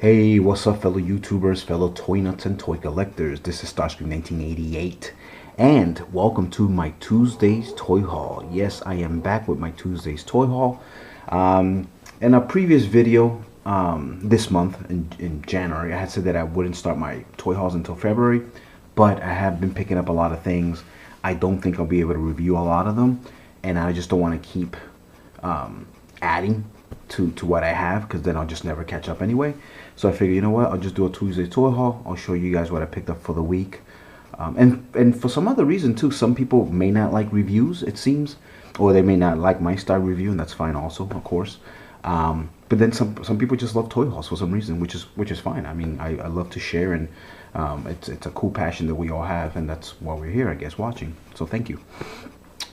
Hey, what's up, fellow YouTubers, fellow toy nuts and toy collectors? This is Starscream 1988, and welcome to my Tuesday's Toy Haul. Yes, I am back with my Tuesday's Toy Haul. In a previous video, this month in January, I had said that I wouldn't start my toy hauls until February, but I have been picking up a lot of things. I don't think I'll be able to review a lot of them, and I just don't want to keep adding to what I have, because then I'll just never catch up anyway. So I figured, you know what, I'll just do a Tuesday toy haul. I'll show you guys what I picked up for the week. And for some other reason too, some people may not like reviews, it seems, or they may not like my style review, and that's fine also, of course. But then some people just love toy hauls for some reason, which is fine. I mean, I love to share, and it's a cool passion that we all have, and that's why we're here, I guess, watching. So thank you.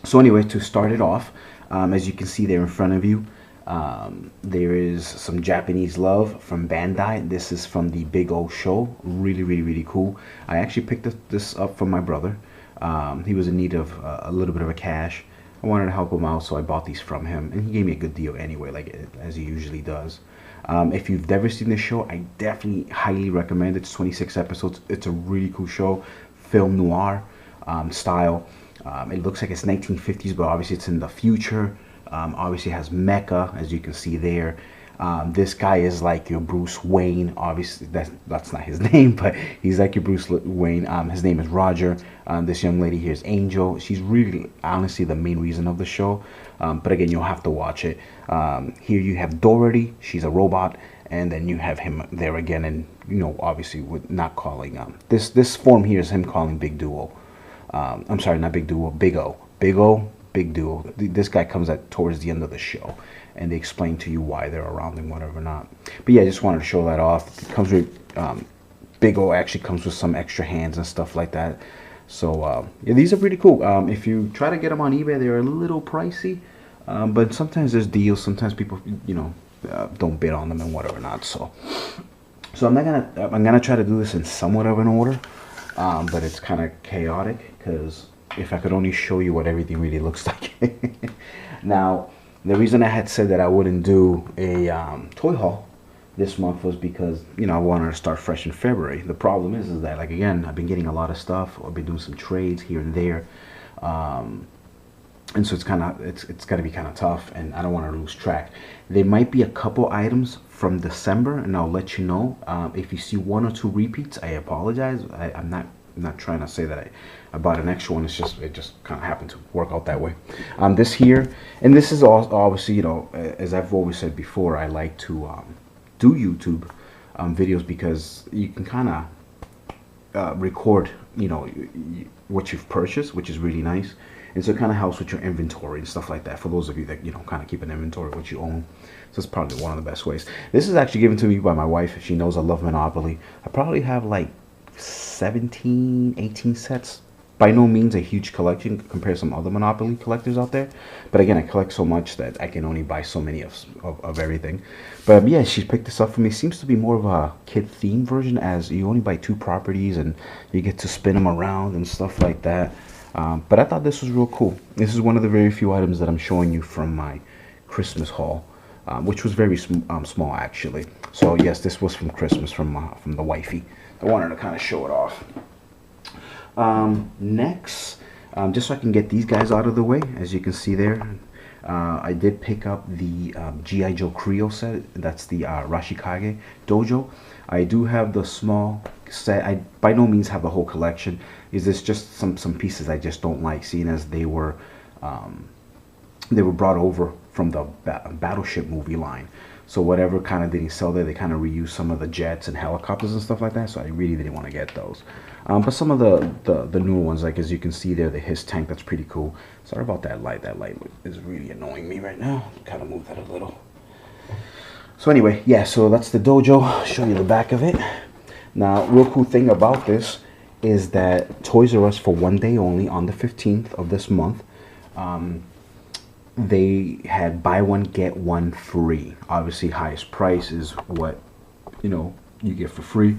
So anyway, to start it off, as you can see there in front of you, there is some Japanese love from Bandai. This is from the Big O show. Really cool. I actually picked this up from my brother. He was in need of a little bit of a cash. I wanted to help him out, so I bought these from him, and he gave me a good deal anyway, like as he usually does. If you've never seen this show, I definitely highly recommend it. It's 26 episodes. It's a really cool show, film noir style. It looks like it's 1950s, but obviously it's in the future. Obviously it has mecha, as you can see there. This guy is like your Bruce Wayne. Obviously that's not his name, but he's like your Bruce Wayne. His name is Roger. This young lady here is Angel. She's really honestly the main reason of the show, but again, you'll have to watch it. Here you have Dorothy. She's a robot, and then you have him there again, and you know, obviously with not calling this form here is him calling Big Duo. I'm sorry, not Big Duo, Big O. Big Duo. This guy comes at towards the end of the show, and they explain to you why they're around and whatever not. But yeah, I just wanted to show that off. It comes with Big O actually comes with some extra hands and stuff like that. So yeah, these are pretty cool. If you try to get them on eBay, they're a little pricey, but sometimes there's deals. Sometimes people, you know, don't bid on them and whatever not. So I'm gonna try to do this in somewhat of an order, but it's kind of chaotic because if I could only show you what everything really looks like. Now, the reason I had said that I wouldn't do a toy haul this month was because, you know, I wanted to start fresh in February. The problem is that, like, again, I've been getting a lot of stuff. I've been doing some trades here and there, and so it's got to be kind of tough, and I don't want to lose track. There might be a couple items from December, and I'll let you know. If you see one or two repeats, I apologize. I'm not trying to say that I bought an extra one. It just kind of happened to work out that way. This here, and this is all obviously, you know, as I've always said before, I like to do YouTube videos because you can kind of record, you know, what you've purchased, which is really nice, and so it kind of helps with your inventory and stuff like that. For those of you that, you know, kind of keep an inventory of what you own, so it's probably one of the best ways. This is actually given to me by my wife. She knows I love Monopoly. I probably have like 17-18 sets. By no means a huge collection compared to some other Monopoly collectors out there, but again, I collect so much that I can only buy so many of everything. But yeah, she picked this up for me. Seems to be more of a kid theme version, as you only buy 2 properties and you get to spin them around and stuff like that. But I thought this was real cool. This is one of the very few items that I'm showing you from my Christmas haul, which was very small actually. So yes, this was from Christmas from the wifey. I wanted to kind of show it off. Next, just so I can get these guys out of the way, as you can see there, I did pick up the G.I. Joe Kre-O set. That's the Rashikage Dojo. I do have the small set. I by no means have the whole collection. Is this just some pieces I just don't like, seeing as they were brought over from the Battleship movie line. So whatever kind of didn't sell there, they kind of reused some of the jets and helicopters and stuff like that. So I really didn't want to get those. But some of the newer ones, like as you can see there, the His tank, that's pretty cool. Sorry about that light. That light is really annoying me right now. Kind of move that a little. So anyway, yeah, so that's the dojo. I'll show you the back of it. Now, real cool thing about this is that Toys R Us, for one day only, on the 15th of this month, they had buy one get one free. Obviously, highest price is what, you know, you get for free.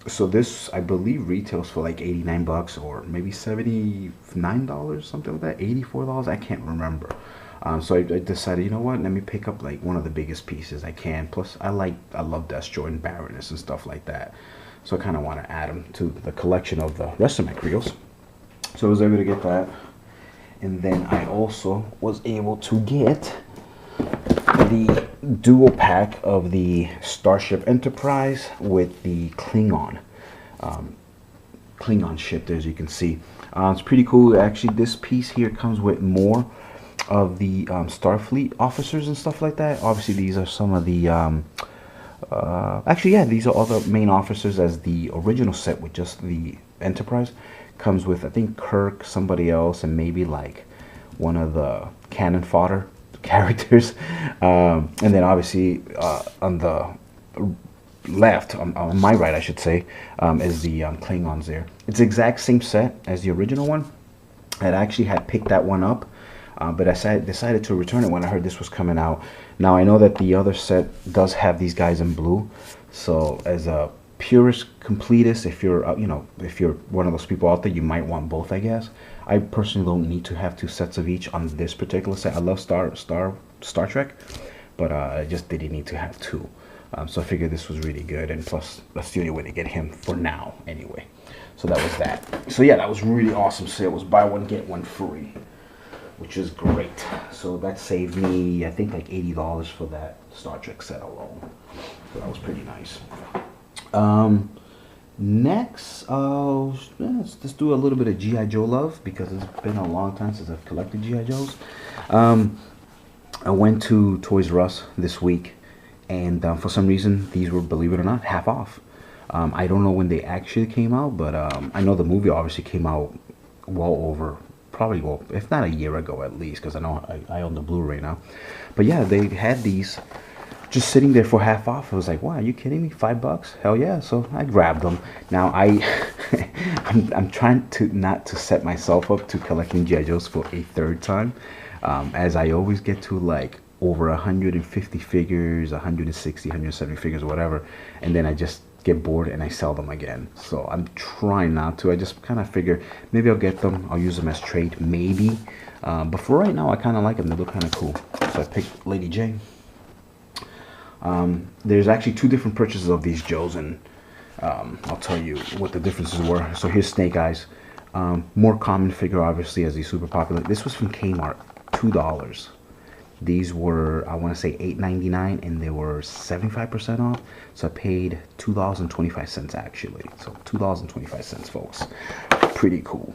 So this, I believe, retails for like 89 bucks or maybe $79, something like that, $84. I can't remember. So I decided, you know what, let me pick up like one of the biggest pieces I can. Plus, I love Destro and Baroness and stuff like that. So I kind of want to add them to the collection of the rest of my Kre-Os. So I was able to get that. And then I also was able to get the dual pack of the Starship Enterprise with the Klingon ship there, as you can see. It's pretty cool. Actually, this piece here comes with more of the Starfleet officers and stuff like that. Obviously, these are some of the actually, yeah, these are all the main officers, as the original set with just the Enterprise comes with, I think, Kirk, somebody else, and maybe like one of the cannon fodder characters. And then obviously on the left, on my right I should say, is the Klingons there. It's the exact same set as the original one. I actually had picked that one up, but I decided to return it when I heard this was coming out. Now I know that the other set does have these guys in blue, so as a purist completist, if you're you know, if you're one of those people out there, you might want both, I guess. I personally don't need to have 2 sets of each on this particular set. I love Star Trek, but I just didn't need to have 2. So I figured this was really good, and plus that's the only way to get him for now anyway. So that was that. So yeah, that was really awesome sale. It was buy one get one free, which is great. So that saved me, I think, like $80 for that Star Trek set alone. So that was pretty nice. Next, let's just do a little bit of G.I. Joe love, because it's been a long time since I've collected G.I. Joes. I went to Toys R Us this week, and for some reason these were, believe it or not, half off. I don't know when they actually came out, but I know the movie obviously came out well over, probably, well, if not a year ago at least, because I know I own the Blu-ray now. But yeah, they had these just sitting there for half off. I was like, wow, are you kidding me? $5? Hell yeah. So I grabbed them. Now I'm trying to not to set myself up to collecting G.I. Joes for a third time, as I always get to like over 150 figures, 160, 170 figures, or whatever, and then I just get bored and I sell them again. So I'm trying not to. I just kind of figure maybe I'll get them, I'll use them as trade, maybe. But for right now, I kind of like them. They look kind of cool. So I picked Lady J. There's actually 2 different purchases of these Joes, and I'll tell you what the differences were. So here's Snake Eyes. More common figure, obviously, as he's super popular. This was from Kmart, $2. These were, I want to say, $8.99, and they were 75% off. So I paid $2.25 actually. So $2.25, folks. Pretty cool.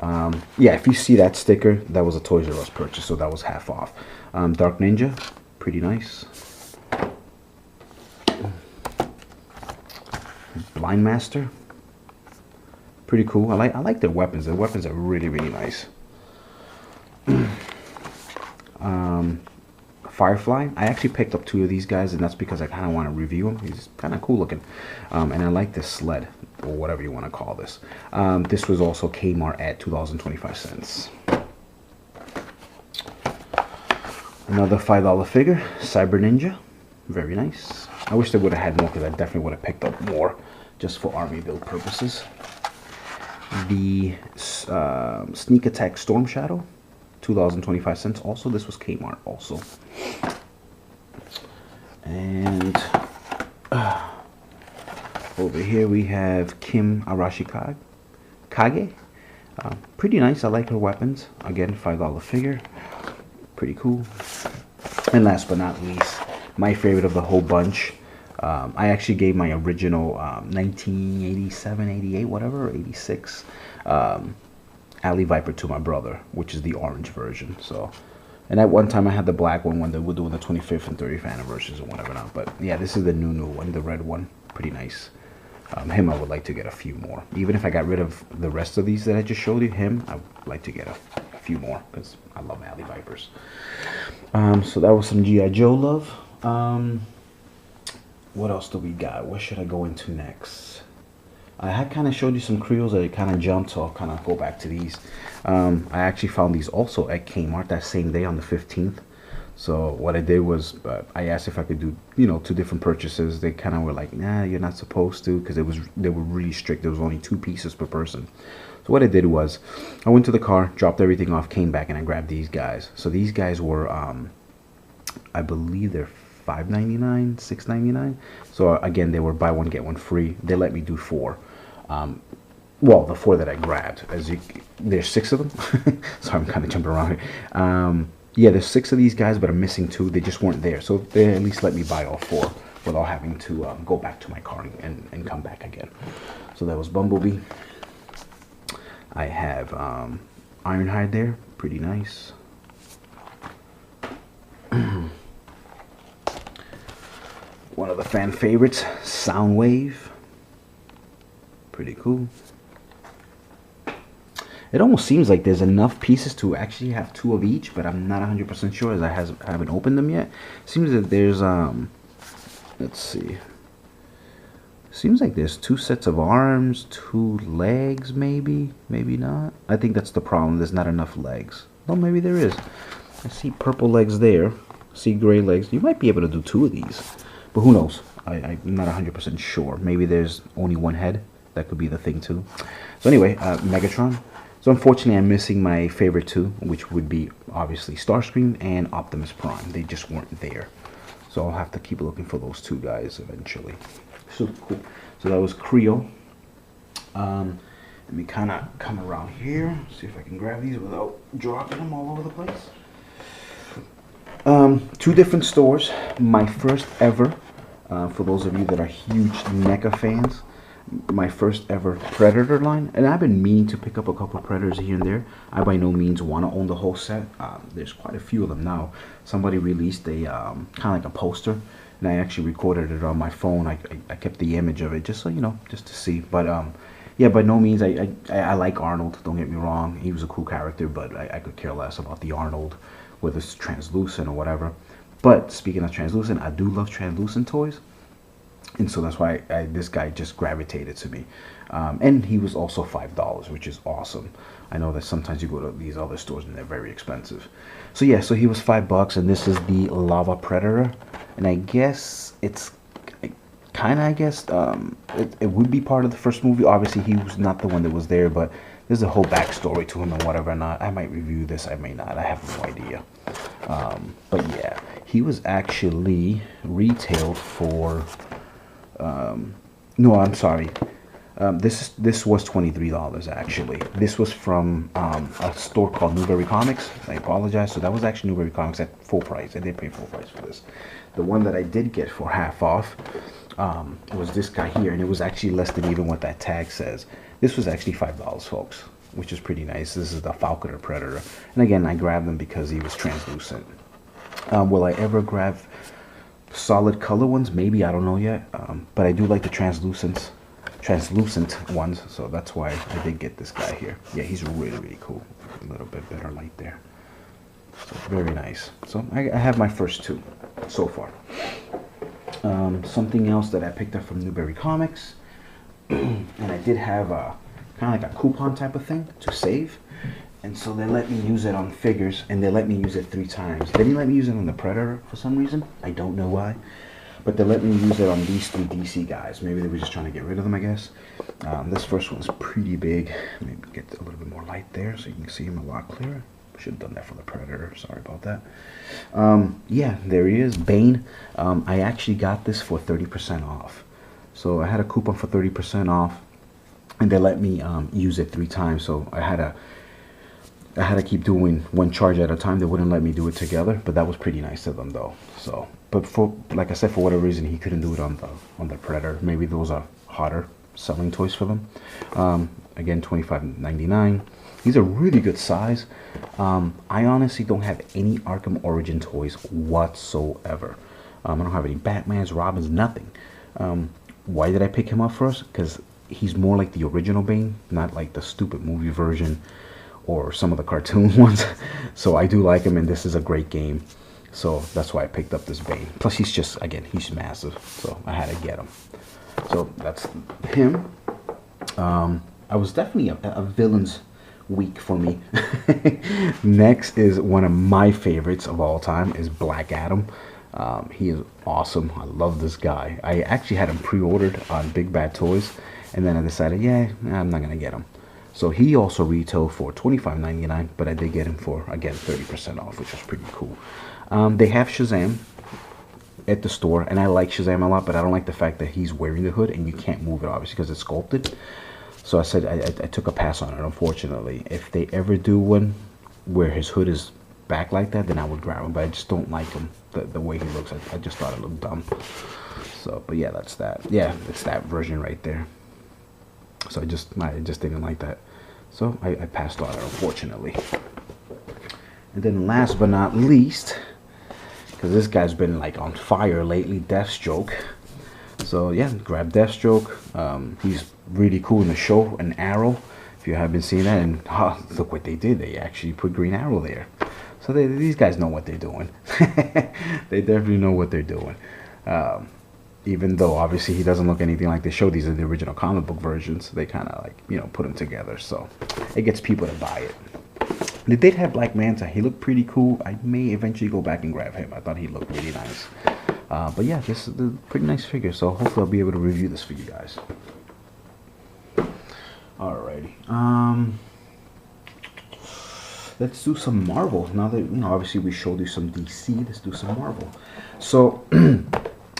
Yeah, if you see that sticker, that was a Toys R Us purchase, so that was half off. Dark Ninja, pretty nice. Blind Master, pretty cool. I like their weapons. Their weapons are really, really nice. Firefly, I actually picked up 2 of these guys, and that's because I kind of want to review them. He's kind of cool looking, and I like this sled, or whatever you want to call this. This was also Kmart at $2.25. Another $5 figure, Cyber Ninja, very nice. I wish they would have had more, because I definitely would have picked up more just for army build purposes. The Sneak Attack Storm Shadow, $2.25. Also, this was Kmart also. And over here we have Kim Arashikage. Pretty nice. I like her weapons. Again, $5 figure. Pretty cool. And last but not least, my favorite of the whole bunch. I actually gave my original 1987, 88, whatever, 86 Alley Viper to my brother, which is the orange version. So, and at one time I had the black one when they were doing the 25th and 30th anniversaries or whatever not. But yeah, this is the new one, the red one. Pretty nice. Him, I would like to get a few more. Even if I got rid of the rest of these that I just showed you, him, I would like to get a few more, because I love Alley Vipers. So that was some G.I. Joe love. What else do we got? What should I go into next? I had kind of showed you some Kre-Os that I kind of jumped, so I'll kind of go back to these. I actually found these also at Kmart that same day on the 15th. So what I did was I asked if I could do, you know, 2 different purchases. They kind of were like, nah, you're not supposed to, because they were really strict. There was only 2 pieces per person. So what I did was I went to the car, dropped everything off, came back, and I grabbed these guys. So these guys were, I believe they're $5.99, $6.99. So again, they were buy one get one free. They let me do 4. Well, the 4 that I grabbed. There's 6 of them. Sorry, I'm kind of jumping around here. Yeah, there's 6 of these guys, but I'm missing 2. They just weren't there. So they at least let me buy all 4 without having to go back to my car and come back again. So that was Bumblebee. I have Ironhide there. Pretty nice. One of the fan favorites, Soundwave. Pretty cool. It almost seems like there's enough pieces to actually have 2 of each, but I'm not 100% sure as I haven't opened them yet. Seems that there's let's see. Seems like there's 2 sets of arms, 2 legs, maybe not. I think that's the problem. There's not enough legs. No, maybe there is. I see purple legs there. See gray legs. You might be able to do 2 of these, but who knows? I'm not 100% sure. Maybe there's only 1 head. That could be the thing too. So anyway, Megatron. So unfortunately, I'm missing my favorite 2, which would be obviously Starscream and Optimus Prime. They just weren't there. So I'll have to keep looking for those 2 guys eventually. So cool. So that was Kre-O. Let me kind of come around here, see if I can grab these without dropping them all over the place. 2 different stores. My first ever, for those of you that are huge NECA fans, my first ever Predator line, and I've been meaning to pick up a couple Predators here and there. I by no means want to own the whole set. There's quite a few of them now. Somebody released a kind of like a poster, and I actually recorded it on my phone. I kept the image of it just so you know, just to see. But yeah, by no means I like Arnold. Don't get me wrong, he was a cool character, but I could care less about the Arnold, whether it's translucent or whatever. But speaking of translucent, I do love translucent toys. And so that's why this guy just gravitated to me. And he was also $5, which is awesome. I know that sometimes you go to these other stores and they're very expensive. So yeah, so he was $5, and this is the Lava Predator. And I guess it's kind of, I guess, it would be part of the first movie. Obviously, he was not the one that was there, but there's a whole backstory to him and whatever. Not, I might review this, I may not. I have no idea. But yeah, he was actually retailed for... no, I'm sorry. This was $23 actually. This was from a store called Newberry Comics. I apologize. So that was actually Newberry Comics at full price. I did pay full price for this. The one that I did get for half off was this guy here, and it was actually less than even what that tag says. This was actually $5, folks, which is pretty nice. This is the Falconer Predator, and again, I grabbed him because he was translucent. Will I ever grab solid color ones? Maybe, I don't know yet. But I do like the translucent ones, so that's why I did get this guy here. Yeah, he's really cool. A little bit better light there. So very nice. So I have my first 2 so far. Something else that I picked up from Newberry Comics, and I did have a kind of like a coupon type of thing to save. And so they let me use it on figures, and they let me use it 3 times. They didn't let me use it on the Predator for some reason. I don't know why. But they let me use it on these 3 DC guys. Maybe they were just trying to get rid of them, I guess. This first one's pretty big. Maybe get a little bit more light there so you can see him a lot clearer. Should have done that for the Predator. Sorry about that. Yeah, there he is. Bane. I actually got this for 30% off. So I had a coupon for 30% off, and they let me use it 3 times. So I had to keep doing 1 charge at a time. They wouldn't let me do it together, but that was pretty nice of them though. So, but for, like I said, for whatever reason, he couldn't do it on the Predator. Maybe those are hotter selling toys for them. Again, $25.99. These are really good size. I honestly don't have any Arkham Origin toys whatsoever. I don't have any Batmans, Robins, nothing. Why did I pick him up first? Because he's more like the original Bane, not like the stupid movie version or some of the cartoon ones. So I do like him, and this is a great game. So that's why I picked up this Bane. Plus he's just, again, he's massive, so I had to get him. So that's him. I was definitely a villains week for me. Next is one of my favorites of all time is Black Adam. He is awesome. I love this guy. I actually had him pre-ordered on Big Bad Toys, and then I decided, yeah, I'm not gonna get him. So he also retailed for $25.99, but I did get him for, again, 30% off, which was pretty cool. They have Shazam at the store, and I like Shazam a lot, but I don't like the fact that he's wearing the hood and you can't move it, obviously, because it's sculpted. So I said I took a pass on it, unfortunately. If they ever do one where his hood is back like that, then I would grab him, but I just don't like him, the way he looks. I just thought it looked dumb. So, but yeah, that's that. Yeah, it's that version right there. So I just didn't like that. So I passed on it, unfortunately. And then last but not least, because this guy's been like on fire lately, Deathstroke. So yeah, grab Deathstroke. He's really cool in the show, an Arrow. If you haven't seen that, and look what they did. They actually put Green Arrow there. So these guys know what they're doing. They definitely know what they're doing. Even though obviously he doesn't look anything like the show. These are the original comic book versions. They kind of like, you know, put them together. So it gets people to buy it. They did have Black Manta. He looked pretty cool. I may eventually go back and grab him. I thought he looked really nice. But yeah, this is a pretty nice figure. So hopefully I'll be able to review this for you guys. Alrighty. Let's do some Marvel. Now that, you know, obviously we showed you some DC, let's do some Marvel. So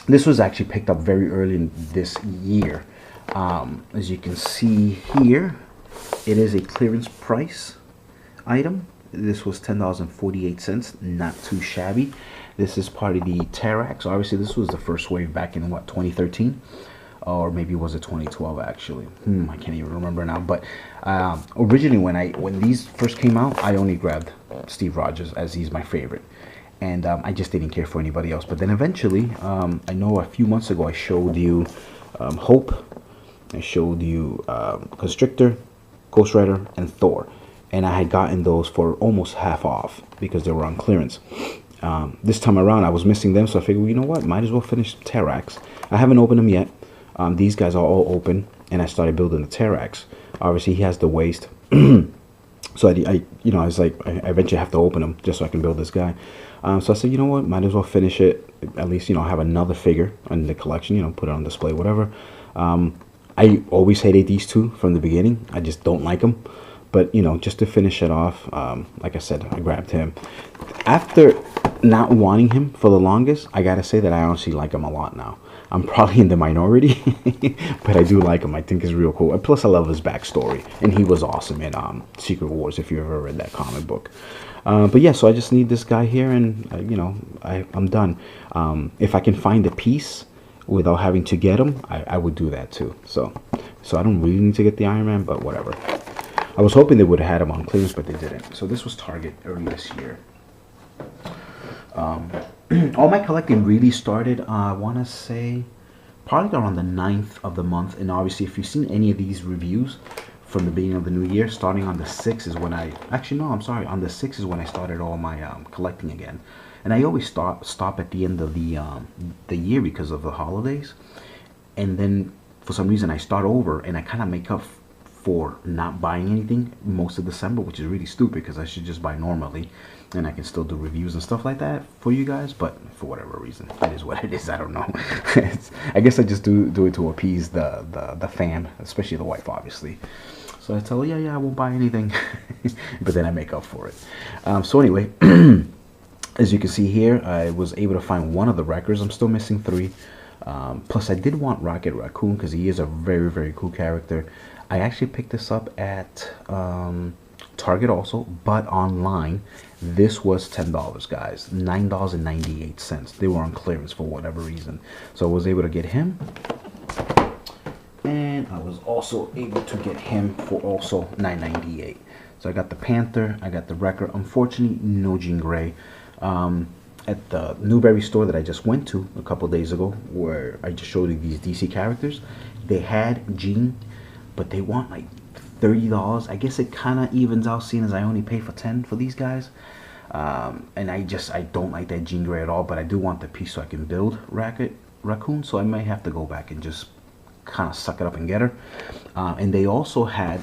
this was actually picked up very early in this year. As you can see here, it is a clearance price item. This was $10.48, not too shabby. This is part of the Terax. Obviously this was the first wave back in what, 2013, or maybe was it 2012 actually. I can't even remember now. But originally when these first came out, I only grabbed Steve Rogers, as he's my favorite, and I just didn't care for anybody else. But then eventually, I know a few months ago I showed you Hope, I showed you Constrictor, Ghost Rider, and Thor. And I had gotten those for almost half off because they were on clearance. This time around, I was missing them, so I figured, well, you know what? Might as well finish Terax. I haven't opened them yet. These guys are all open, and I started building the Terax. Obviously, he has the waist. So I was like, I eventually have to open them just so I can build this guy. So I said, you know what? Might as well finish it. At least, you know, have another figure in the collection. You know, put it on display, whatever. I always hated these two from the beginning. I just don't like them. But, you know, just to finish it off, like I said, I grabbed him. After not wanting him for the longest, I gotta say that I honestly like him a lot now. I'm probably in the minority, but I do like him. I think he's real cool. And plus, I love his backstory, and he was awesome in Secret Wars, if you ever read that comic book. But yeah, so I just need this guy here, and, you know, I'm done. If I can find a piece without having to get him, I would do that too. So I don't really need to get the Iron Man, but whatever. I was hoping they would have had them on clearance, but they didn't. So this was Target early this year. All my collecting really started, I want to say, probably around the 9th of the month. And obviously, if you've seen any of these reviews from the beginning of the new year, starting on the 6th is when I... Actually, no, I'm sorry. On the 6th is when I started all my collecting again. And I always stop at the end of the year because of the holidays. And then, for some reason, I start over and I kind of make up for not buying anything most of December, which is really stupid because I should just buy normally and I can still do reviews and stuff like that for you guys, but for whatever reason, it is what it is. I don't know. I guess I just do it to appease the fan, especially the wife, obviously. So I tell her, yeah, I won't buy anything, but then I make up for it. So anyway, as you can see here, I was able to find one of the records. I'm still missing 3. Plus, I did want Rocket Raccoon because he is a very, very cool character. I actually picked this up at Target also, but online. This was $10, guys. $9.98. They were on clearance for whatever reason. So I was able to get him. And I was also able to get him for also $9.98. So I got the Panther. I got the Wrecker. Unfortunately, no Jean Grey. At the Newberry store that I just went to a couple days ago, where I just showed you these DC characters, they had Jean, but they want like $30. I guess it kind of evens out, seeing as I only pay for $10 for these guys. And I don't like that Jean Grey at all, but I do want the piece so I can build Rocket Raccoon, so I may have to go back and just kind of suck it up and get her. And they also had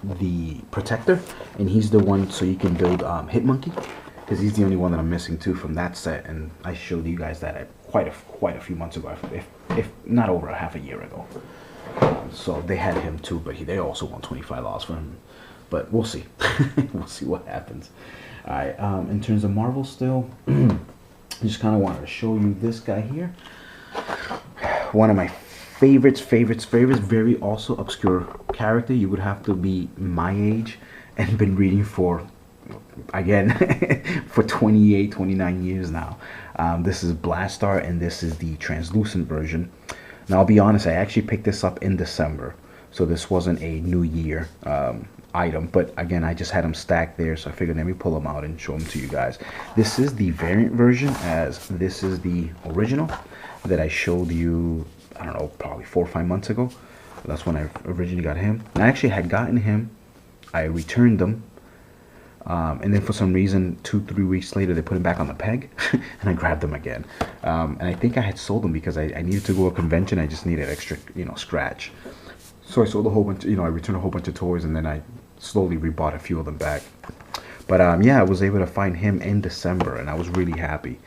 the protector, and he's the one so you can build Hitmonkey, because he's the only one that I'm missing too from that set, and I showed you guys that quite a few months ago, if not over a half a year ago. So they had him too, but they also want $25 for him. But we'll see. We'll see what happens. All right. In terms of Marvel, still, I just kind of wanted to show you this guy here. One of my favorites. Very also obscure character. You would have to be my age and been reading for, again, for 28, 29 years now. This is Blastar, and this is the translucent version. Now, I'll be honest, I actually picked this up in December, so this wasn't a New Year item. But again, I just had them stacked there, so I figured let me pull them out and show them to you guys. This is the variant version, as this is the original that I showed you, I don't know, probably 4 or 5 months ago. That's when I originally got him. And I actually had gotten him, I returned them, and then for some reason 2-3 weeks later they put him back on the peg, and I grabbed them again. And I think I had sold them because I needed to go to a convention. I just needed extra, scratch. So I sold a whole bunch, I returned a whole bunch of toys, and then I slowly rebought a few of them back. But yeah, I was able to find him in December, and I was really happy.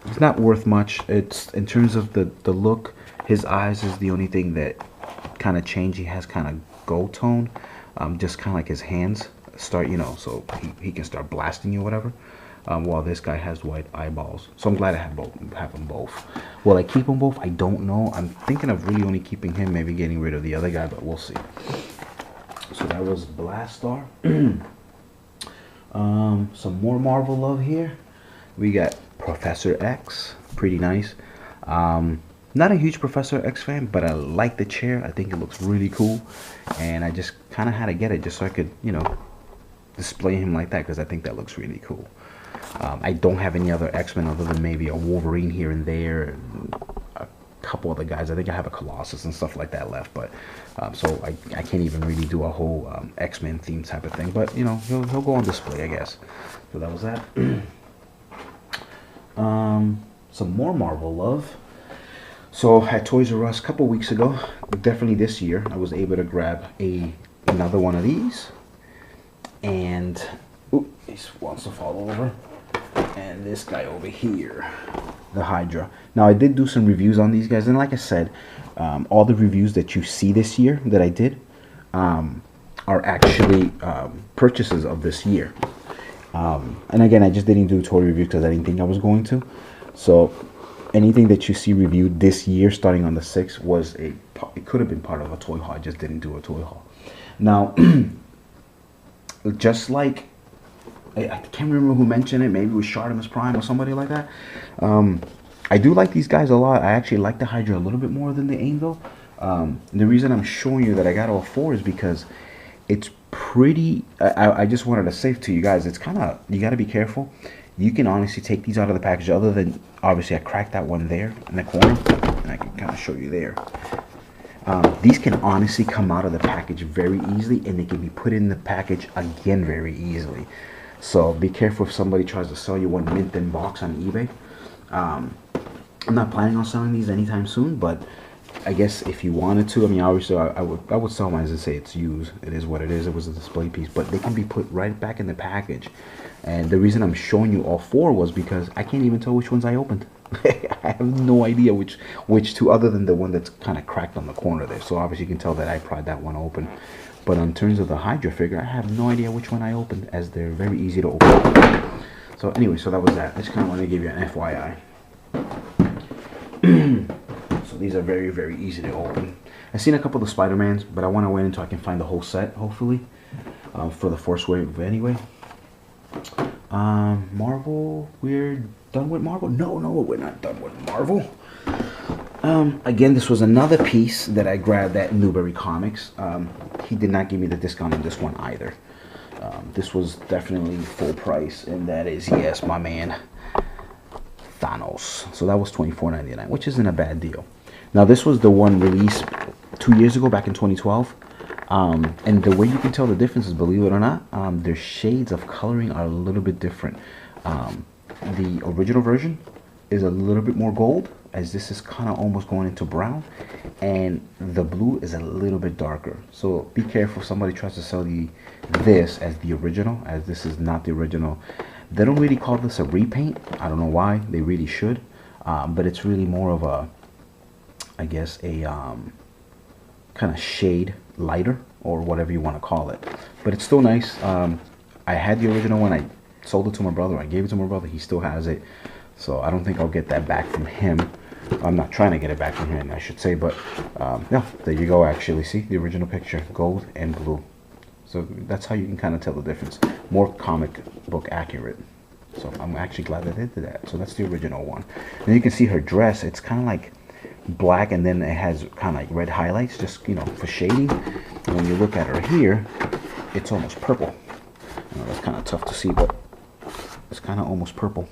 It's not worth much. It's in terms of the look, his eyes is the only thing that kind of changed. He has kind of gold tone, just kind of like his hands start, so he can start blasting you or whatever, while this guy has white eyeballs. So I'm glad I have them both. Will I keep them both? I don't know. I'm thinking of really only keeping him, maybe getting rid of the other guy, but we'll see. So that was Blastar. Some more Marvel love here. We got Professor X, pretty nice. Not a huge Professor X fan, but I like the chair. I think it looks really cool, and I just kind of had to get it just so I could, display him like that, because I think that looks really cool. I don't have any other X-Men other than maybe a Wolverine here and there, and a couple other guys. I think I have a Colossus and stuff like that left, but so I can't even really do a whole X-Men theme type of thing. But he'll go on display, I guess. So that was that. Some more Marvel love. So at Toys R Us a couple weeks ago, definitely this year, I was able to grab another one of these. And he wants to fall over. And this guy over here, the Hydra. Now I did do some reviews on these guys, and like I said, all the reviews that you see this year that I did are actually purchases of this year. And again, I just didn't do a toy review because I didn't think I was going to. So anything that you see reviewed this year, starting on the 6th, it could have been part of a toy haul. I just didn't do a toy haul. Now, just like, I can't remember who mentioned it. Maybe it was Shartimus Prime or somebody like that. I do like these guys a lot. I actually like the Hydra a little bit more than the Angel. The reason I'm showing you that I got all 4 is because it's pretty. I just wanted to say to you guys, it's kind of, you got to be careful. You can honestly take these out of the package, other than obviously I cracked that one there in the corner, and I can kind of show you there. These can honestly come out of the package very easily, and they can be put in the package again very easily. So be careful if somebody tries to sell you one mint in box on eBay. I'm not planning on selling these anytime soon, but I guess if you wanted to, I mean, obviously I would sell mine and say it's used. It is what it is. It was a display piece, but they can be put right back in the package. And the reason I'm showing you all 4 was because I can't even tell which ones I opened. I have no idea which 2, other than the one that's kind of cracked on the corner there. So obviously you can tell that I pried that one open. But in terms of the Hydra figure, I have no idea which one I opened, as they're very easy to open. So anyway, so that was that. I just kind of want to give you an FYI. So these are very, very easy to open. I've seen a couple of the Spider-Mans, but I want to wait until I can find the whole set, hopefully, for the Force Wave anyway. Marvel, we're done with Marvel? No, we're not done with Marvel. Again, this was another piece that I grabbed at Newberry Comics. He did not give me the discount on this one either. This was definitely full price, and that is, yes, my man, Thanos. So that was $24.99, which isn't a bad deal. Now, this was the one released 2 years ago, back in 2012. And the way you can tell the difference is, believe it or not, their shades of coloring are a little bit different. The original version is a little bit more gold, as this is kind of almost going into brown, and the blue is a little bit darker. So be careful if somebody tries to sell you this as the original, as this is not the original. They don't really call this a repaint. I don't know why. They really should. But it's really more of a, I guess, a kind of shade lighter, or whatever you want to call it. But it's still nice. I had the original one. I sold it to my brother. I gave it to my brother. He still has it. So I don't think I'll get that back from him. I'm not trying to get it back from him, I should say. But yeah, there you go. Actually, see the original picture, gold and blue. So that's how you can kind of tell the difference. More comic book accurate. So I'm actually glad that they did that. So that's the original one. And you can see her dress. It's kind of like black, and then it has kind of like red highlights, just, you know, for shading. And when you look at her here, it's almost purple. You know, that's kind of tough to see, but it's kind of almost purple.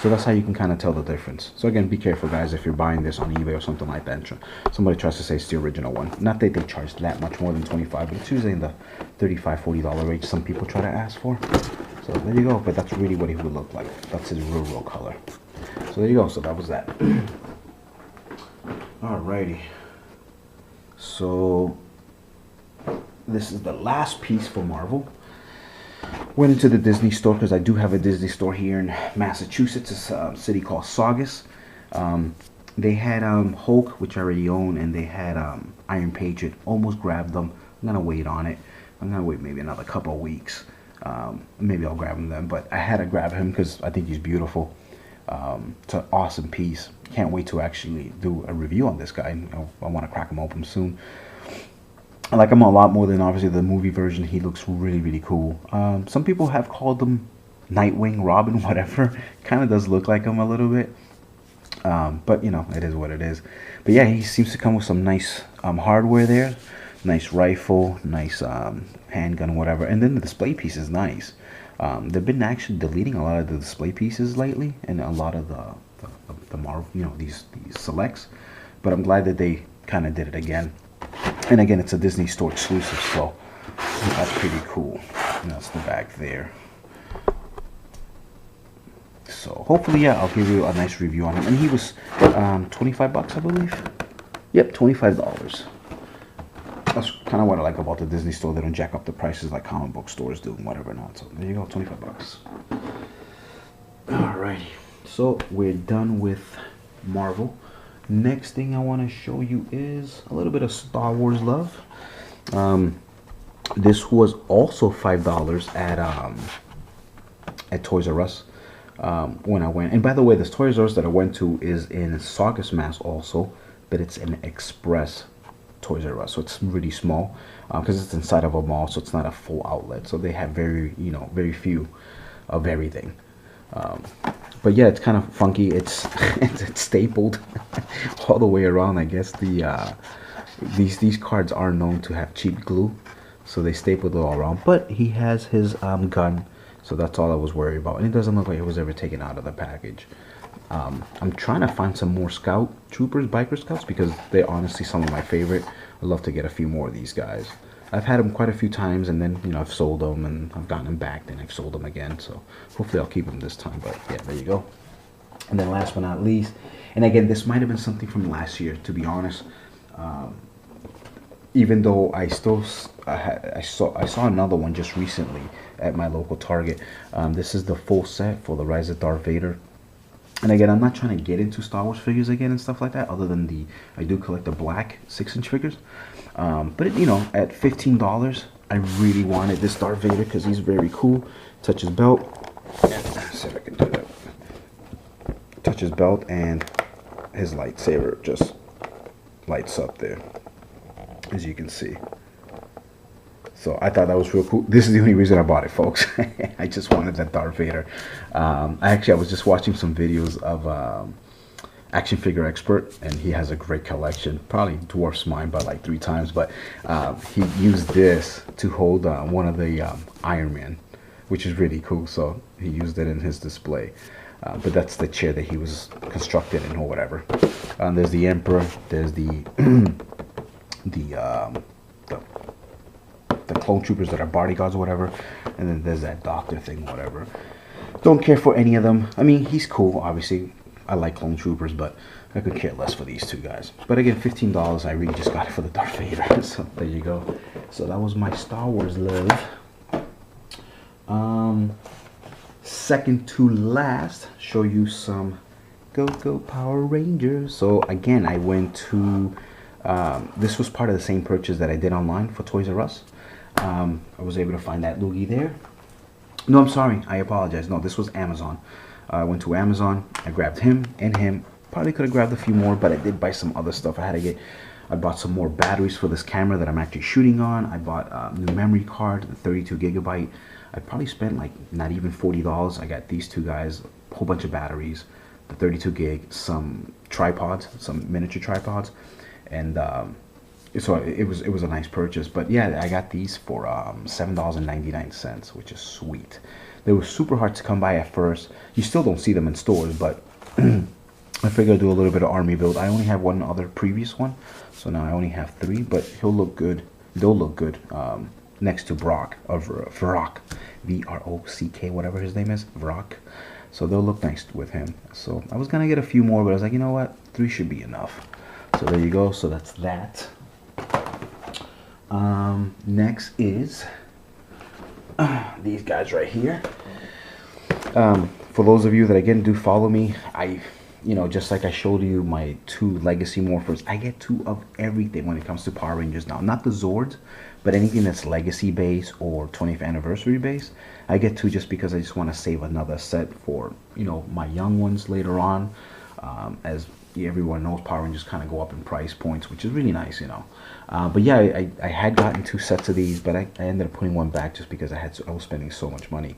So that's how you can kind of tell the difference. So again, be careful, guys, if you're buying this on eBay or something like that. Somebody tries to say it's the original one. Not that they charge that much more than $25, but it's usually in the $35, $40 range some people try to ask for. So there you go. But that's really what he would look like. That's his real color. So there you go. So that was that. Alrighty. So this is the last piece for Marvel. Went into the Disney store, because I do have a Disney store here in Massachusetts. It's a city called Saugus. They had Hulk, which I already own, and they had Iron Patriot. Almost grabbed them. I'm gonna wait on it. I'm gonna wait maybe another couple of weeks. Maybe I'll grab him then. But I had to grab him because I think he's beautiful. It's an awesome piece. Can't wait to actually do a review on this guy. I want to crack him open soon. I like him a lot more than obviously the movie version. He looks really cool. Some people have called him Nightwing, Robin, whatever. Kind of does look like him a little bit. But, you know, it is what it is. But yeah, he seems to come with some nice hardware there. Nice rifle, nice handgun, whatever. And then the display piece is nice. They've been actually deleting a lot of the display pieces lately, and a lot of the Marvel, you know, these selects. But I'm glad that they kind of did it again. And again, it's a Disney Store exclusive, so that's pretty cool. And that's the back there. So hopefully, yeah, I'll give you a nice review on him. And he was $25, I believe. Yep, $25. That's kind of what I like about the Disney Store. They don't jack up the prices like comic book stores do and whatever not. So there you go, $25. Alrighty, so we're done with Marvel. Next thing I want to show you is a little bit of Star Wars love. This was also $5 at Toys R Us when I went. And by the way, this Toys R Us that I went to is in Saugus, Mass also, but it's an express Toys R Us, so it's really small because it's inside of a mall, so it's not a full outlet. So they have very few of everything. But yeah, it's kind of funky. It's it's stapled all the way around. I guess these cards are known to have cheap glue, so they stapled it all around. But he has his gun, so that's all I was worried about. And it doesn't look like it was ever taken out of the package. I'm trying to find some more Scout Troopers, Biker Scouts, because they're honestly some of my favorite. I'd love to get a few more of these guys. I've had them quite a few times, and then, you know, I've sold them, and I've gotten them back, then I've sold them again. So hopefully I'll keep them this time. But yeah, there you go. And then last but not least, and again, this might have been something from last year, to be honest. Even though I saw another one just recently at my local Target. This is the full set for the Rise of Darth Vader. And again, I'm not trying to get into Star Wars figures again and stuff like that, other than I do collect the black 6-inch figures. But you know, at $15, I really wanted this Darth Vader because he's very cool. Touch his belt. Let's see if I can do that. Touch his belt, and his lightsaber just lights up there, as you can see. So I thought that was real cool. This is the only reason I bought it, folks. I just wanted that Darth Vader. I was just watching some videos of Action Figure Expert, and he has a great collection. Probably dwarfs mine by like 3 times, but he used this to hold one of the Iron Man, which is really cool. So he used it in his display. But that's the chair that he was constructed in, or whatever. There's the Emperor. There's the clone troopers that are bodyguards or whatever, and then there's that doctor thing, whatever. Don't care for any of them. I mean, he's cool, obviously. I like Clone Troopers, but I could care less for these two guys. But again, $15, I really just got it for the Darth Vader. So there you go. So that was my Star Wars love. Second to last, show you some Go Power Rangers. So again, I went to, this was part of the same purchase that I did online for Toys R Us. I was able to find that loogie there. No, I'm sorry. I apologize. No, this was Amazon. I went to Amazon. I grabbed him and him. Probably could have grabbed a few more, but I did buy some other stuff. I bought some more batteries for this camera that I'm actually shooting on. I bought a new memory card, the 32 gigabyte. I probably spent like not even $40. I got these two guys, a whole bunch of batteries, the 32 gig, some tripods, some miniature tripods, and so it was a nice purchase. But yeah, I got these for $7.99, which is sweet. They were super hard to come by at first. You still don't see them in stores, but I figured I'd do a little bit of army build. I only have one other previous one, so now I only have three, but he'll look good. They'll look good next to Brock, or Vrock, V-R-O-C-K, whatever his name is, Vrock. So they'll look nice with him. So I was going to get a few more, but I was like, you know what? 3 should be enough. So there you go. So that's that. Next is these guys right here. For those of you that again do follow me, just like I showed you my 2 Legacy Morphers, I get 2 of everything when it comes to Power Rangers now. Not the Zords, but anything that's Legacy base or 20th anniversary base. I get 2 just because I just want to save another set for, my young ones later on. As everyone knows, Power Rangers kind of go up in price points, which is really nice, But yeah, I had gotten 2 sets of these, but I ended up putting one back just because I was spending so much money.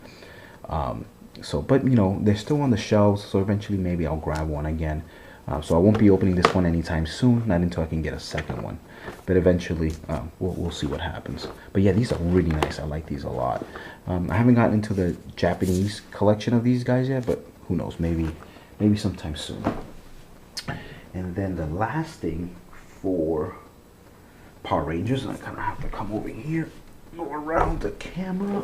But they're still on the shelves, so eventually maybe I'll grab one again. So I won't be opening this one anytime soon, not until I can get a second one. But eventually, we'll see what happens. But yeah, these are really nice. I like these a lot. I haven't gotten into the Japanese collection of these guys yet, but who knows? Maybe sometime soon. And then the last thing for Power Rangers, and I kind of have to come over here, go around the camera.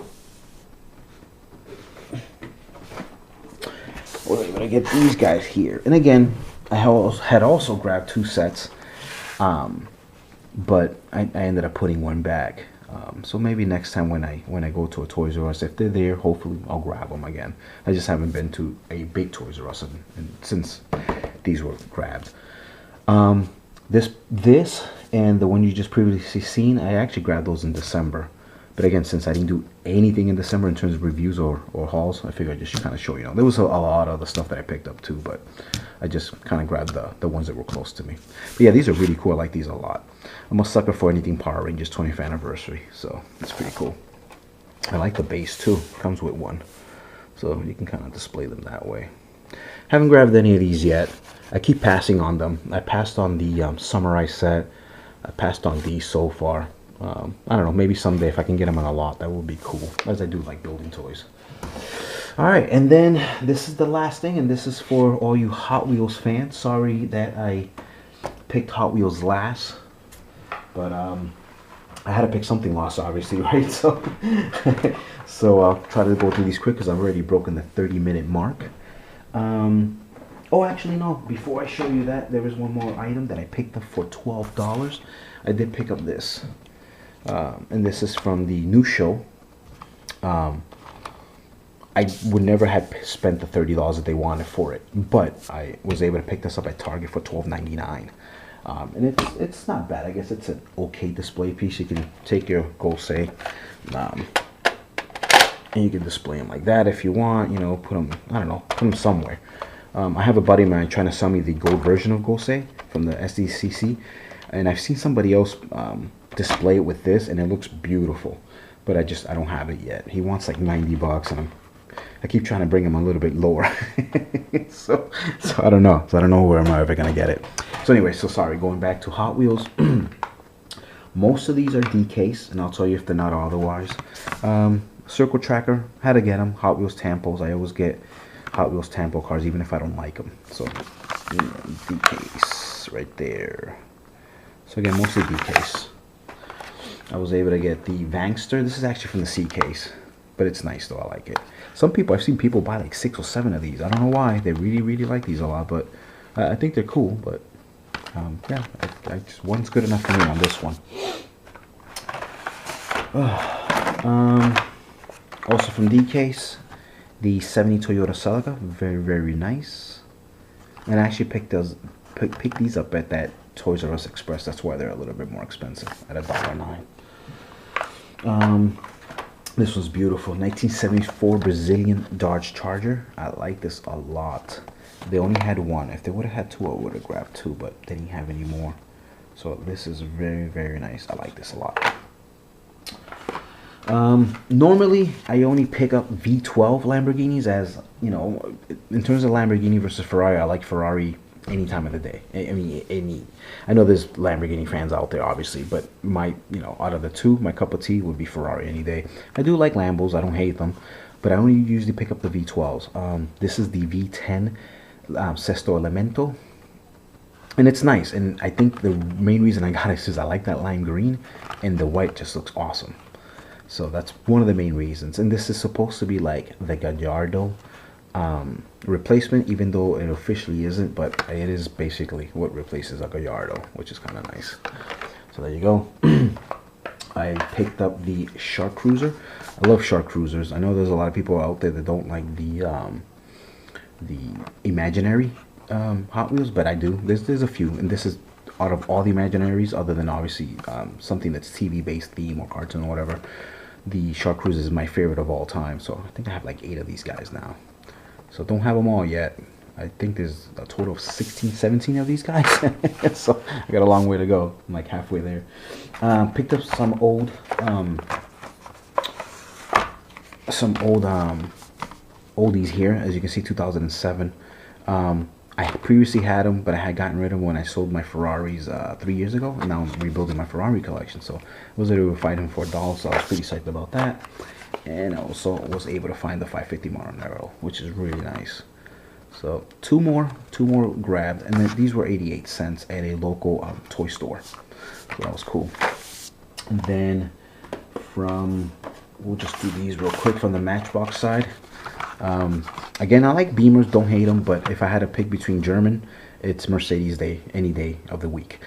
We're going to get these guys here. And again, I had also grabbed 2 sets, but I ended up putting one back. So maybe next time when I go to a Toys R Us, if they're there, hopefully I'll grab them again. I just haven't been to a big Toys R Us since these were grabbed. This and the one you just previously seen, I actually grabbed those in December. But again, since I didn't do anything in December in terms of reviews or hauls, I figured I just kind of show you. There was a lot of other stuff that I picked up too, but I just kind of grabbed the ones that were close to me. But yeah, these are really cool. I like these a lot. I'm a sucker for anything Power Rangers 20th anniversary, so it's pretty cool. I like the base too. Comes with one, so you can kind of display them that way. Haven't grabbed any of these yet. I keep passing on them. I passed on the Samurai set. I passed on these so far. I don't know, maybe someday if I can get them on a lot, that would be cool, as I do like building toys. Alright, and then this is the last thing, and this is for all you Hot Wheels fans. Sorry that I picked Hot Wheels last, but I had to pick something last, obviously, right? So I'll try to go through these quick because I've already broken the 30-minute mark. Oh, actually, no. Before I show you that, there is one more item that I picked up for $12. I did pick up this. And this is from the new show. I would never have spent the $30 that they wanted for it, but I was able to pick this up at Target for $12.99. And it's not bad. I guess it's an okay display piece. You can take your Gosei, and you can display them like that if you want. Put them, I don't know, put them somewhere. I have a buddy of mine trying to sell me the gold version of Gosei from the SDCC, and I've seen somebody else display it with this, and it looks beautiful, but I don't have it yet. He wants like $90, and I keep trying to bring him a little bit lower. so I don't know. Where am I ever gonna get it? So anyway, sorry. Going back to Hot Wheels. Most of these are DKs, and I'll tell you if they're not otherwise. Circle Tracker, had to get them. Hot Wheels Tampos, I always get Hot Wheels Tampo cars, even if I don't like them. So DKs right there. So again, mostly DKs. I was able to get the Vangster. This is actually from the C case. but it's nice though. I like it. Some people, I've seen people buy like 6 or 7 of these. I don't know why. They really like these a lot, but I think they're cool. But yeah, I just, one's good enough for me on this one. Also from D-Case, the 70 Toyota Celica, very nice. And I actually picked these up at that Toys R Us Express. That's why they're a little bit more expensive at $1.09. This was beautiful. 1974 Brazilian Dodge Charger. I like this a lot. They only had one. If they would have had 2, I would have grabbed 2, but they didn't have any more. So this is very nice. I like this a lot. Normally I only pick up V12 Lamborghinis, as you know, in terms of Lamborghini versus Ferrari. I like Ferrari any time of the day. I know there's Lamborghini fans out there, obviously, but out of the two, my cup of tea would be Ferrari any day. I do like Lambos, I don't hate them, but I only usually pick up the V12s. This is the V10 Sesto Elemento, and it's nice, and I think the main reason I got it is I like that lime green, and the white just looks awesome. So that's one of the main reasons. And this is supposed to be like the Gallardo replacement, even though it officially isn't, but it is basically what replaces a Gallardo, which is kind of nice. So there you go. I picked up the Shark Cruiser. I love Shark Cruisers. I know there's a lot of people out there that don't like the imaginary Hot Wheels, but I do. There's a few, and this is out of all the imaginaries, other than obviously something that's TV based theme or cartoon or whatever. The Shark Cruiser is my favorite of all time. So I think I have like 8 of these guys now. So don't have them all yet. I think there's a total of 16, 17 of these guys. So I got a long way to go. I'm like halfway there. Picked up some old oldies here. As you can see, 2007. I previously had them, but I had gotten rid of them when I sold my Ferraris 3 years ago. And now I'm rebuilding my Ferrari collection. So I was able to find them for $1, so I was pretty psyched about that. And I also was able to find the 550 Monero, which is really nice. So two more grabbed, and then these were 88 cents at a local toy store. So that was cool. And then we'll just do these real quick from the Matchbox side. Again, I like Beamers, don't hate them, but if I had to pick between German, it's Mercedes day, any day of the week.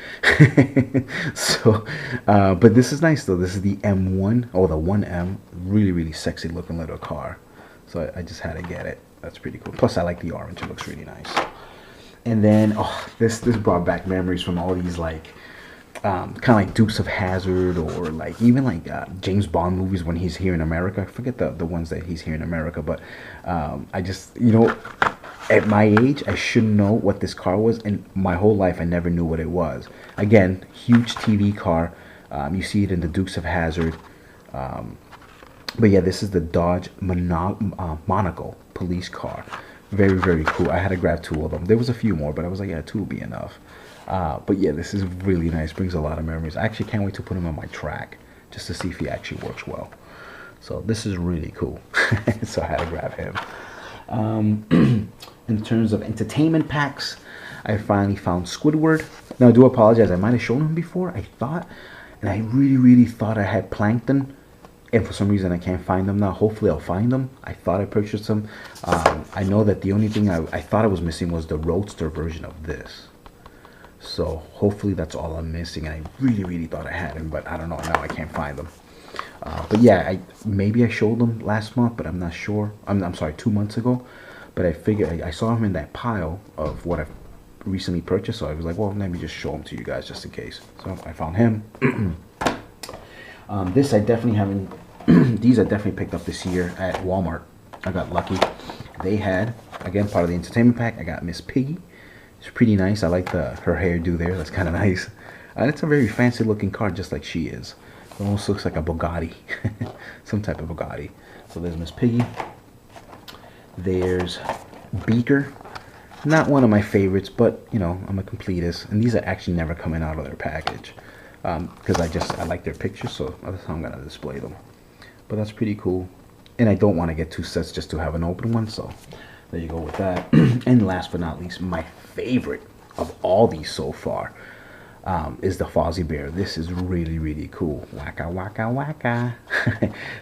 So, but this is nice though. This is the M1, or the 1M, really sexy looking little car. So I just had to get it. That's pretty cool. Plus, I like the orange. It looks really nice. And then, this brought back memories from all these like kind of like Dukes of Hazzard, or like even like James Bond movies when he's here in America. I forget the ones that he's here in America, but I just, at my age, I should know what this car was, and my whole life I never knew what it was. Again, huge TV car. You see it in the Dukes of Hazzard. But yeah, this is the Dodge Monaco police car. Very cool. I had to grab 2 of them. There was a few more, but I was like, yeah, 2 will be enough. But yeah, this is really nice. Brings a lot of memories. I actually can't wait to put him on my track just to see if he actually works well. So this is really cool. So I had to grab him. In terms of entertainment packs, I finally found Squidward. Now I do apologize. I might have shown him before. I thought, and I really thought I had Plankton, and for some reason I can't find them now. Hopefully I'll find them. I thought I purchased them. I know that the only thing I thought I was missing was the Roadster version of this. So hopefully that's all I'm missing. I really thought I had him, but I don't know. Now I can't find them. But yeah, maybe I showed them last month, but I'm not sure. I'm sorry, 2 months ago. But I figured I saw him in that pile of what I've recently purchased, so I was like, well, let me just show them to you guys just in case. So I found him. This I definitely haven't. These I definitely picked up this year at Walmart. I got lucky. They had, again, part of the entertainment pack. I got Miss Piggy. It's pretty nice. I like her hairdo there. That's kind of nice. And it's a very fancy looking car, just like she is. It almost looks like a Bugatti. Some type of Bugatti. So there's Miss Piggy. There's Beaker. Not one of my favorites, but I'm a completist, and these are actually never coming out of their package because I like their pictures, so that's how I'm gonna display them. But that's pretty cool, and I don't want to get 2 sets just to have an open one, so there you go with that. And last but not least, my favorite of all these so far is the Fozzie Bear. This is really cool. Waka waka waka.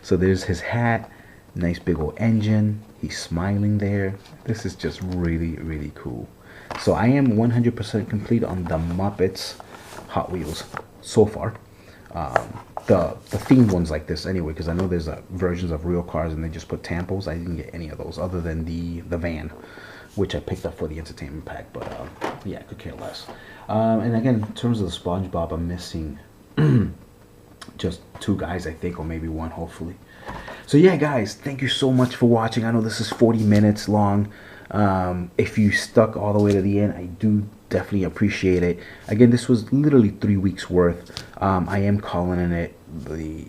So there's his hat. Nice big old engine. He's smiling there. This is just really, really cool. So I am 100% complete on the Muppets Hot Wheels so far. The themed ones like this anyway, because I know there's versions of real cars and they just put tampos. I didn't get any of those other than the van, which I picked up for the entertainment pack. But yeah, I could care less. And again, in terms of the SpongeBob, I'm missing just 2 guys, I think, or maybe 1, hopefully. So yeah, guys, thank you so much for watching. I know this is 40 minutes long. If you stuck all the way to the end, I do definitely appreciate it. Again, this was literally 3 weeks worth. I am calling it the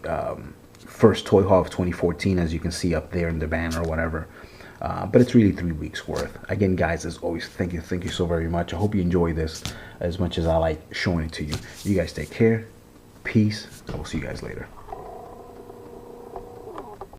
first toy haul of 2014, as you can see up there in the banner or whatever. But it's really 3 weeks worth. Again, guys, as always, thank you so very much. I hope you enjoy this as much as I like showing it to you. You guys take care. Peace. I will see you guys later.